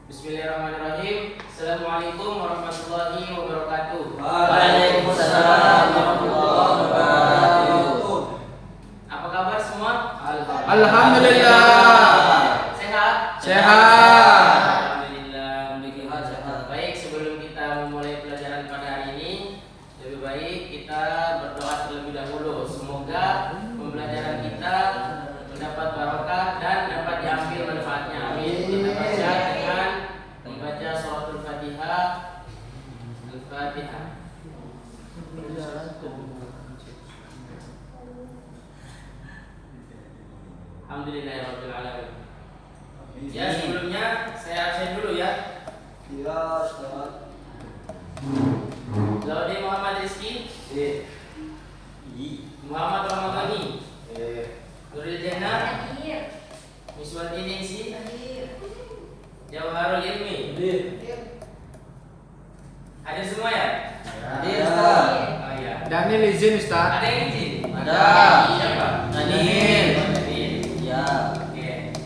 Bismillahirrahmanirrahim. Assalamualaikum warahmatullahi wabarakatuh. Waalaikumsalam warahmatullahi wabarakatuh. Apa kabar semua? Alhamdulillah. Sehat? Sehat. Alhamdulillah. Sehat. Baik, sebelum kita memulai pelajaran pada hari ini, lebih baik kita berdoa terlebih dahulu. Semoga pembelajaran kita mendapat barokah dan dapat diambil manfaatnya. Amin. Kita baca dengan membaca suratul Fatihah. Al-Fatihah. Alhamdulillahirabbil alamin. Ya, sebelumnya saya absen dulu ya. Iya, selamat. Laude Muhammad Rizki, Muhammad Ramadhani, Nuril Jannah, Miswati Ningsi, Jawharul Ilmi. Hadir semua ya? Hadir, Oh Ustaz. iya. Daniel izin Ustaz. Ada yang izin? Ada. Siapa? Daniel. Daniel. Ya. Oke.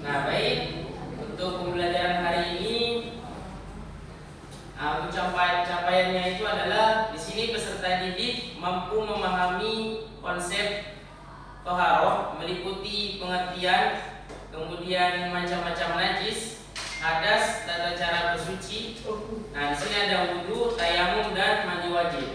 Nah, baik. Untuk pembelajaran hari ini, capaiannya itu adalah di sini peserta didik mampu memahami konsep toharoh, meliputi pengertian, kemudian macam-macam najis, hadas, tata cara bersuci. Nah, di sini ada wudu, tayamum, dan mandi wajib.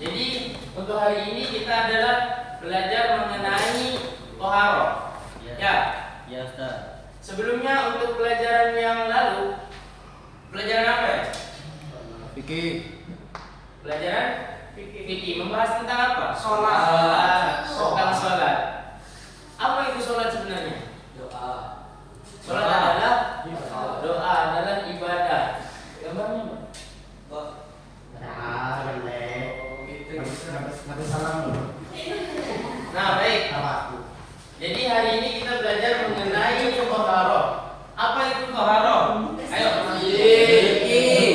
Jadi untuk hari ini kita adalah belajar mengenai toharoh. Ya. Ya, Ustaz. Sebelumnya untuk pelajaran yang lalu, pelajaran apa ya? Fikih. Pelajaran fikih membahas tentang apa? Sholat. Tentang sholat. Apa itu sholat sebenarnya? Doa. Sholat adalah doa, adalah ibadah. Gambarnya apa? Nah, baik. Jadi hari ini kita belajar mengenai toharoh. Apa itu toharoh? Ayo.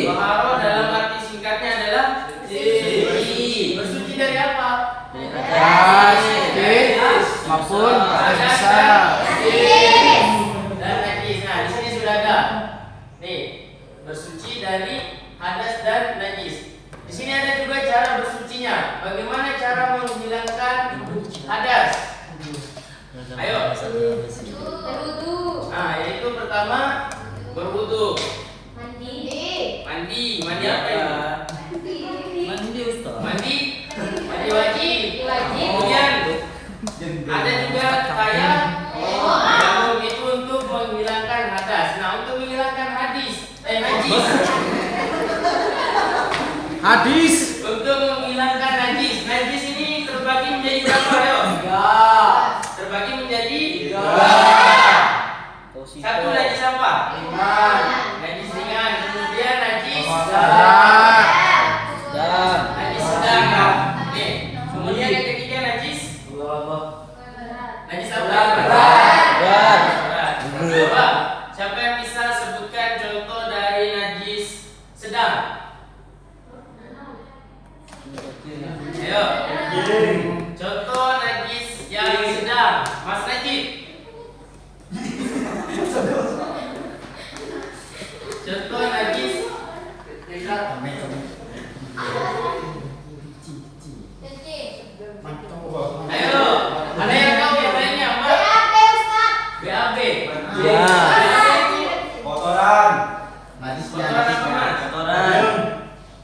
Toharoh dalam arti singkatnya adalah bersuci. Bersuci dari apa? Hadas, fikih, maupun sisa. Dan najis. Nah, di sini sudah ada. Nih, bersuci dari hadas dan najis. Di sini ada juga cara bersucinya. Bagaimana cara menghilangkan hadas? Ayo. Nah, yaitu pertama berwudu. Mandi apa itu? Mandi, Ustaz. Mandi wajib. Kemudian ada juga tayamum, itu untuk menghilangkan hadas. Nah, untuk menghilangkan najis. Hadis. Untuk menghilangkan najis. Najis ini terbagi menjadi berapa, ayo? Terbagi menjadi satu najis apa? Najis ringan. Kemudian najis najis sedang. Nih. Kemudian yang ketiga najis apa? Berat. Coba, siapa yang bisa sebutkan contoh dari najis sedang? Ayo. Contoh najis yang sedang, Mas Najib. Contoh najis. Ayo, ada yang tahu yang lainnya, Mbak? BAB. Ya. Kotoran apa, Mas?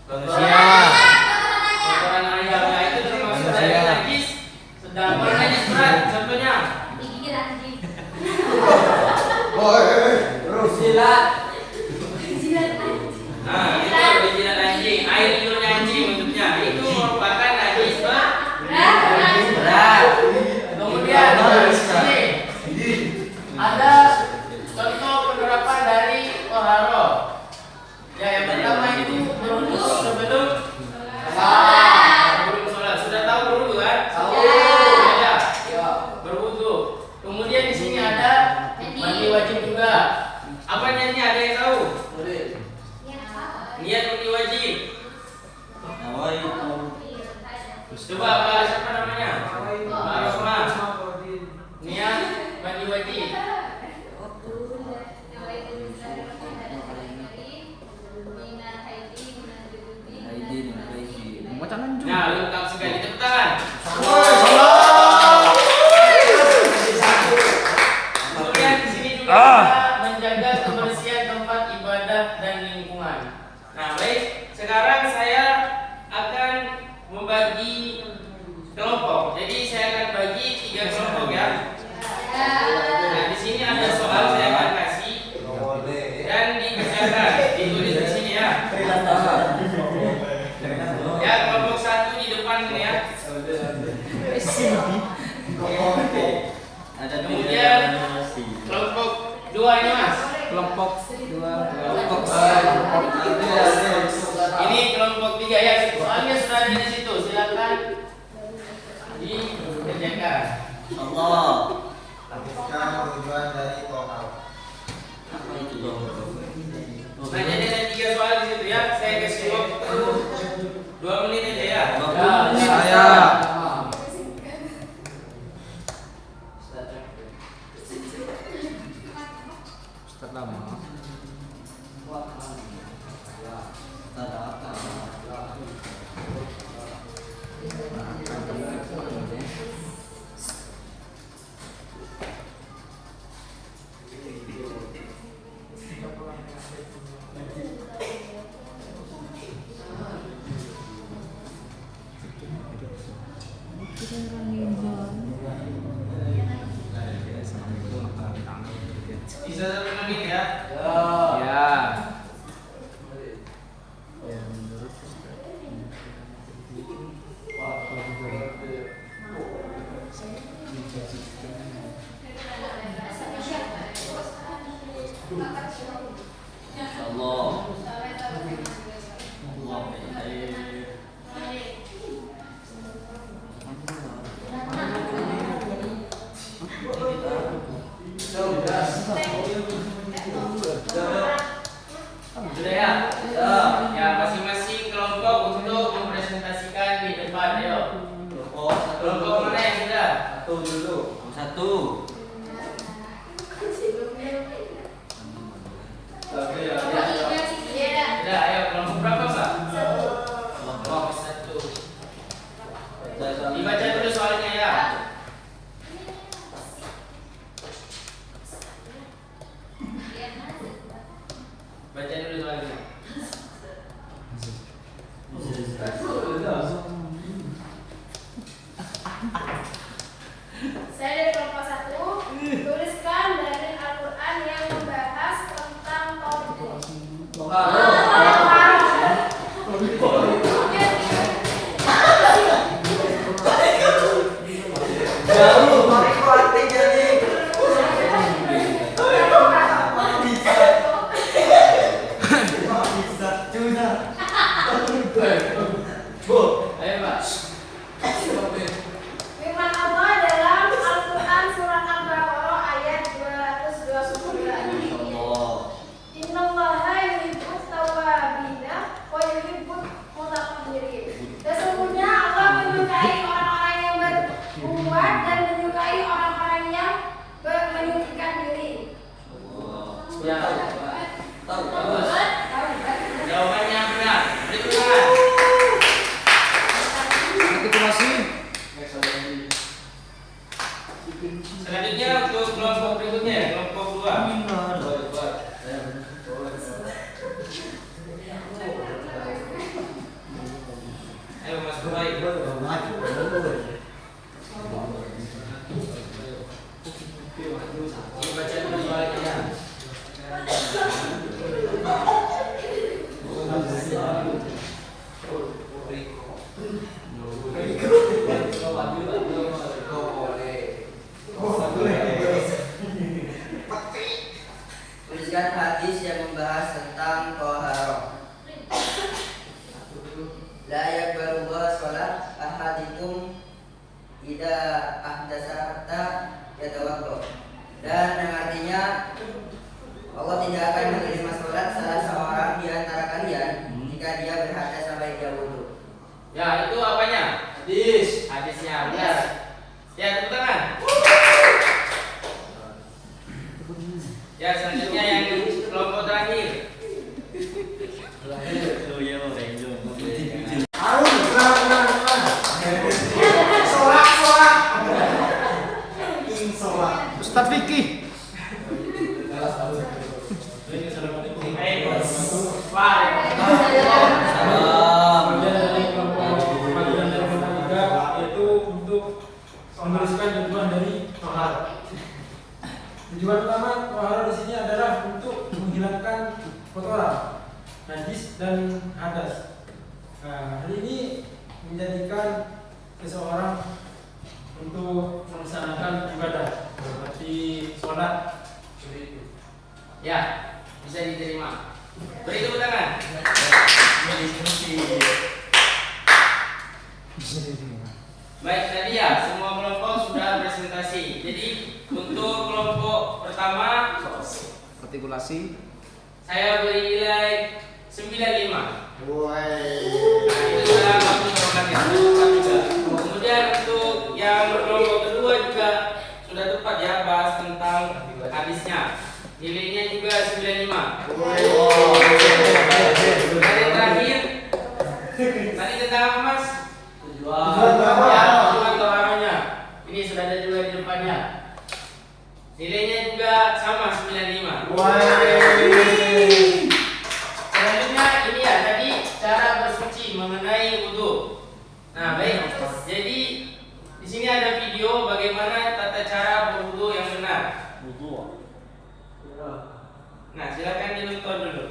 Manusia. Kotoran ayam. Nah, itu termasuk dari najis sedang. Kalau najis berat, contohnya nah, itu jilat anjing, air liurnya anjing bentuknya. Itu merupakan najis berat. Kemudian ini ada contoh penerapan dari toharoh. Ya, yang pertama itu berwudu sebelum Niat undi wajib. Nawaitu. Coba Pak, siapa namanya? Pak Rosma. Niat mandi wajib. Bacakan juga. Nah, lengkap sekali. Tepuk tangan. Kemudian di sini juga kita menjaga kebersihan tempat ibadah dan lingkungan. Nah, baik. Sekarang saya akan membagi kelompok. Jadi saya akan bagi 3 kelompok ya. Nah, di sini ada soal saya akan kasih dan dikerjakan. Ditulis di sini ya. Ya, kelompok 1 di depan ini ya. Ada Kemudian kelompok 2 ini Mas. Kelompok 2. Ini kelompok 3 ya. Soalnya sudah ada di situ. Silakan dikerjakan. Allah. Habiskan tujuan dari total. Apa itu dong? Nah, jadi ada 3 soal di situ ya. Saya kasih waktu 2 menit aja ya. Saya. Ustaz lama. Ada apa? Bisa 1 menit ya. Ya. Allah. Sudah ya? Ya, masing-masing kelompok untuk mempresentasikan di depan. Ayo. Kelompok mana yang sudah? Satu. Sudah, ayo. Kelompok berapa, Pak? Kelompok 1. Dibaca dulu soalnya ya. Baca dulu soalnya. Saya dari kelompok 1, tuliskan dari Al-Quran yang membahas tentang tauhid. Ayo, Pak. Firman Allah dalam Al-Quran surat Al-Baqarah ayat 229. Innallaha yuhibbut tawwabina wa yuhibbut mutatahhirin. Sesungguhnya Allah menyukai orang-orang yang berbuat dan menyukai orang-orang yang menyucikan diri. Ya. Bagus. Jawabannya benar. Beri tepuk tangan. Artikulasi. Selanjutnya untuk kelompok berikutnya, kelompok 2. Ayo Mas Baik. Baca dulu soalnya. Tuliskan hadis yang membahas tentang toharoh. La yakbarullah sholat ahadikum ida ahdasa hatta yatawaddo. Dan yang artinya Allah tidak akan menerima sholat salah seorang di antara kalian Ya, itu apanya? Hadis. Hadisnya, benar. Ya, tepuk tangan. Ya, selanjutnya yang kelompok terakhir. Ustaz Vicky. Bagian dari kelompok 3 yaitu untuk menuliskan tujuan dari tohar. Tujuan utama tohar di sini adalah untuk menghilangkan kotoran, najis dan hadas. Nah, hal ini menjadikan seseorang untuk melaksanakan ibadah seperti sholat. Ya, bisa diterima. Beri tepuk tangan. Baik, tadi ya semua kelompok sudah presentasi. Jadi untuk kelompok pertama Artikulasi. saya beri nilai 95. Woi. Nah, itu sudah bagus banget ya, tepat juga. Kemudian untuk yang kelompok kedua juga sudah tepat ya, bahas tentang hadisnya. Nilainya juga 95. Dan yang terakhir tadi tentang apa, Mas? Tujuan Ya, tujuan toharohnya. Ini sudah ada juga di depannya. Nilainya juga sama 95. Selanjutnya ini ya tadi cara bersuci mengenai wudhu. Nah baik, jadi di sini ada video bagaimana tata cara berwudhu yang benar. Nah silakan ditonton dulu.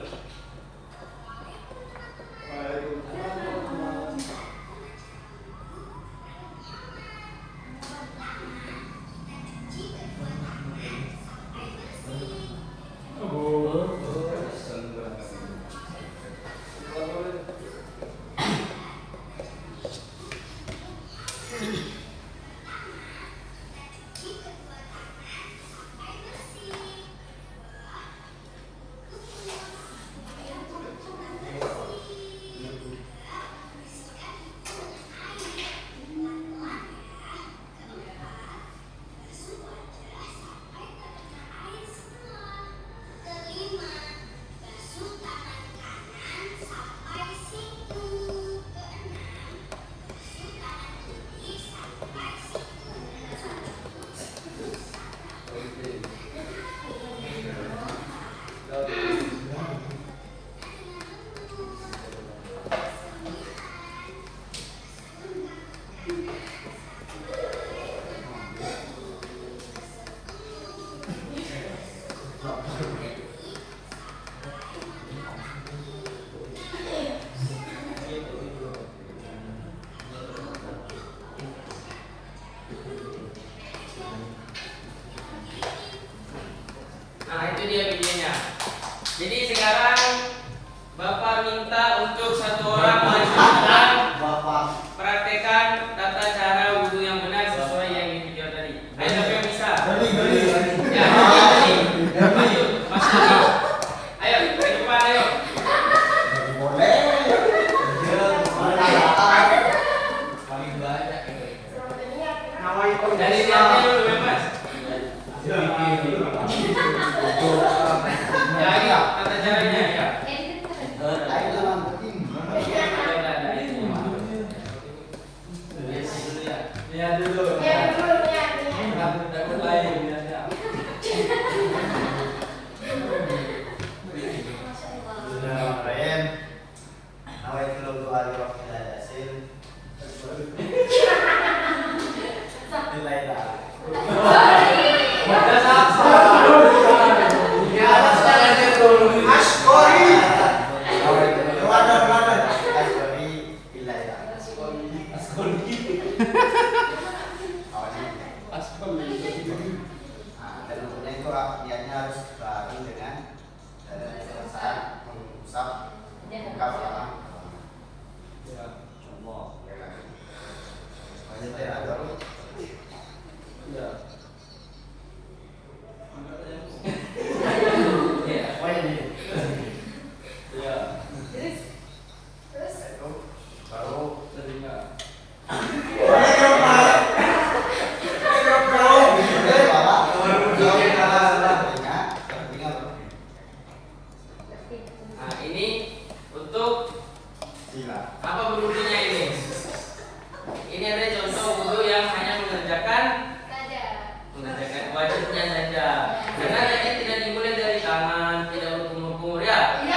Nah itu dia videonya. Jadi sekarang Bapak minta untuk satu orang melanjutkan praktekan tata cara wudhu yang benar sesuai yang di video tadi. Ayo siapa yang bisa? Ya, maju, Mas Doni. Ayo ke depan ayo. Dari siapa dulu ya Mas? Ya, ayo tata caranya ya. Lihat dulu. Takut lain. Niatnya harus bareng dengan saat mengusap muka belakang. Sila. Apa berwudunya ini? Ini ada contoh wudu yang hanya mengerjakan wajibnya saja. Karena tadi tidak dimulai dari tangan, tidak berkumur-kumur ya.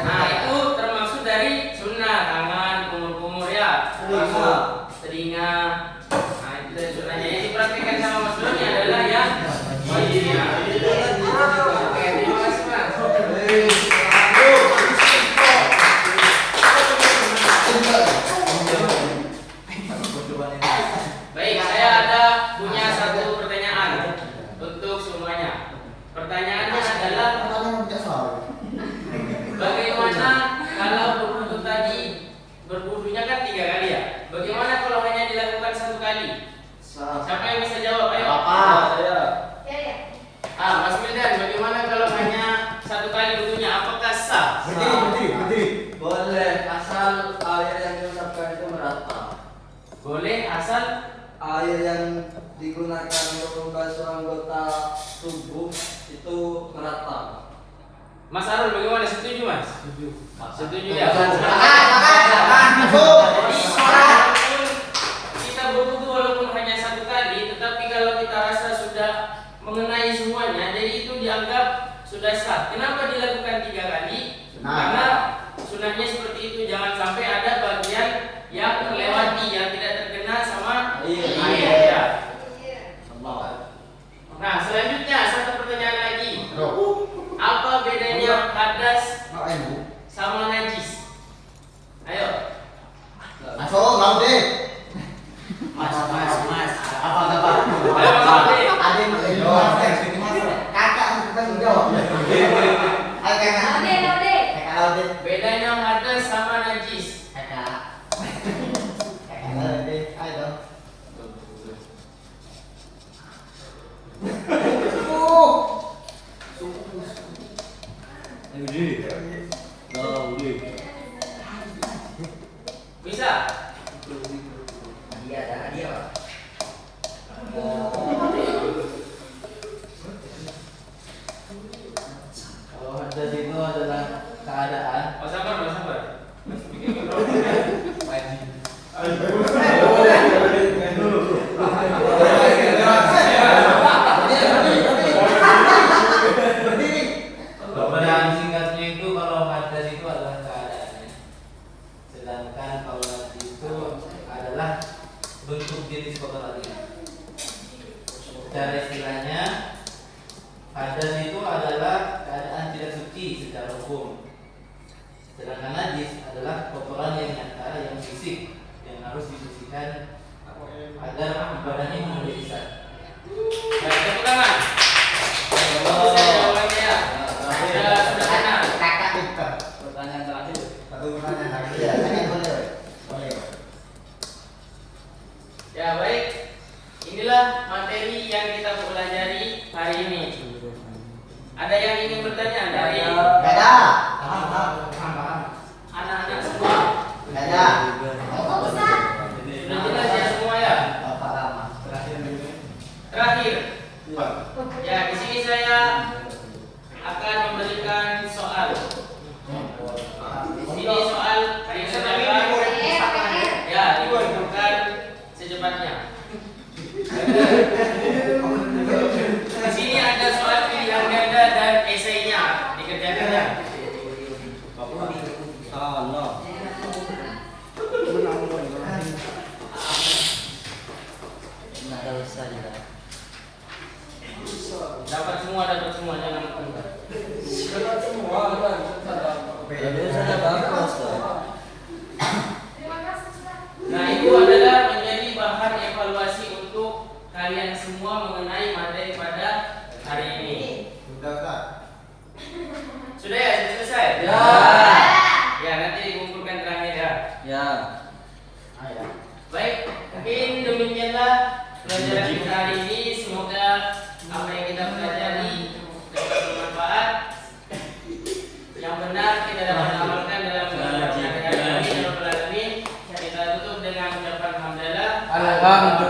Nah itu termasuk dari sunnah, tangan kumur-kumur ya. Telinga. Nah itu dari sunnahnya. Yang diperhatikan sama Mas Doni adalah yang wajibnya. Oke, terima kasih Mas. Baik, saya ada punya satu pertanyaan untuk semuanya. Pertanyaannya adalah bagaimana kalau berwudu tadi, berwudunya kan 3 kali ya? Bagaimana kalau hanya dilakukan 1 kali? Siapa yang bisa jawab? Ayo. Saya. Mas Mildan, bagaimana kalau hanya 1 kali wudunya? Apakah sah? Berdiri. Boleh asal air yang diusapkan itu merata. Boleh asal Air yang digunakan untuk membasuh anggota tubuh itu merata. Mas Arul bagaimana? Setuju Mas? Setuju ya? Kita berwudu walaupun hanya 1 kali, tetapi kalau kita rasa sudah mengenai semuanya, jadi itu dianggap sudah sah. Kenapa dilakukan 3 kali? Karena sunahnya seperti itu, jangan sampai ada bagian yang terlewati, yang tidak terkena sama air ya. Nah selanjutnya satu pertanyaan lagi. Apa bedanya hadas sama najis? Ayo. Masuk, mau deh. Mas. Apa? Ayo Mas Ade. Ada yang jawab. Kakak kan jawab. Ayo kakak. Bedanya hadas sama najis. Bisa? Hadiah Pak. Kalau hadas itu adalah keadaan. Oh sabar. Yang singkatnya itu kalau hadas itu adalah keadaannya. Sedangkan kalau najis itu adalah bentuk jenis kotorannya. Secara istilahnya, hadas itu adalah keadaan tidak suci secara hukum. Sedangkan najis adalah kotoran yang nyata, yang fisik, yang harus dibersihkan agar ibadahnya menjadi sah. Baik, tepuk tangan. Bisa jawabannya ya. Sudah kenal. Pertanyaan terakhir. Ya baik. Inilah materi yang kita pelajari hari ini. Ada yang ingin bertanya dari anak-anak semua? Sudah jelas ya semua ya? Terakhir. Ya, di sini saya akan memberikan soal. Di sini soal ya dibutuhkan secepatnya. Di sini ada soal pilihan ganda dan esainya dikerjakan ya. Dapat semua jangan enggak. Nah, itu adalah menjadi bahan evaluasi untuk kalian semua mengenai materi pada hari ini. Sudah ya? Sudah selesai? Ya. Ya, nanti dikumpulkan terakhir ya. Ya. Baik, mungkin demikianlah pelajaran kita hari ini. Semoga apa yang kita pelajari dapat bermanfaat. Yang benar kita dapat amalkan dalam kehidupan sehari-hari. Kita tutup dengan ucapan hamdalah. Alhamdulillah.